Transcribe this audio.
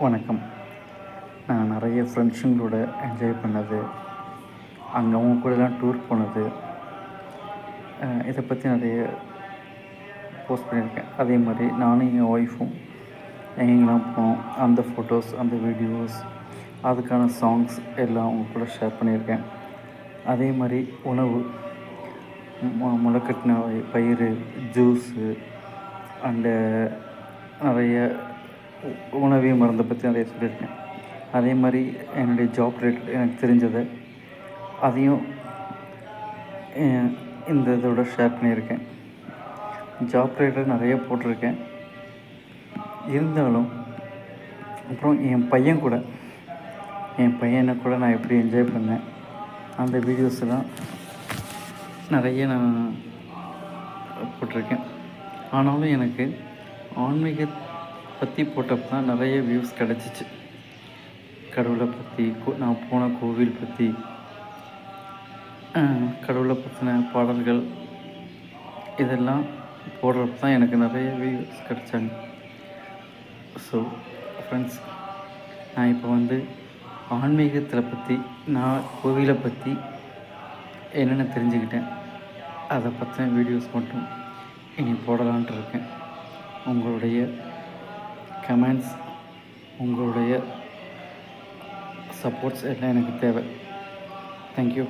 வணக்கம். நான் நிறைய ஃப்ரெண்ட்ஸுங்களோட என்ஜாய் பண்ணது, அங்கே அவங்க கூடலாம் டூர் போனது, இதை பற்றி நிறைய போஸ்ட் பண்ணியிருக்கேன். அதே மாதிரி நானும் என் ஒய்ஃபும் எங்கெங்கெல்லாம் போனோம், அந்த ஃபோட்டோஸ், அந்த வீடியோஸ், அதுக்கான சாங்ஸ் எல்லாம் அவங்க கூட ஷேர் பண்ணியிருக்கேன். அதே மாதிரி உணவு, முளைக்கட்டின பயிறு, ஜூஸு, அண்டு நிறைய உணவே மருந்தை பற்றி நிறைய சொல்லியிருக்கேன். அதே மாதிரி என்னுடைய ஜாப் ரிலேட்டட் எனக்கு தெரிஞ்சதை அதையும் இந்த இதோட ஷேர் பண்ணியிருக்கேன். ஜாப் ரிலேட்டட் நிறைய போட்டிருக்கேன். இருந்தாலும் அப்புறம் என் பையனை கூட நான் எப்படி என்ஜாய் பண்ணேன், அந்த வீடியோஸ்லாம் நிறைய நான் போட்டிருக்கேன். ஆனாலும் எனக்கு ஆன்மீக பற்றி போட்டப்போ தான் நிறைய வியூஸ் கிடச்சிச்சு. கடவுளை பற்றி, நான் போன கோவில் பற்றி, கடவுளை பற்றின பாடல்கள், இதெல்லாம் போடுறப்ப தான் எனக்கு நிறைய வியூஸ் கிடச்சாங்க. ஸோ ஃப்ரெண்ட்ஸ், நான் இப்போ ஆன்மீகத்தில் பற்றி, நான் கோவிலை பற்றி என்னென்ன தெரிஞ்சுக்கிட்டேன், அதை பற்றின வீடியோஸ் மட்டும் இனி போடலான்ட்டு இருக்கேன். உங்களுடைய கமெண்ட்ஸ், உங்களுடைய சப்போர்ட்ஸ் எல்லாம் எனக்கு தேவை. தேங்க்யூ.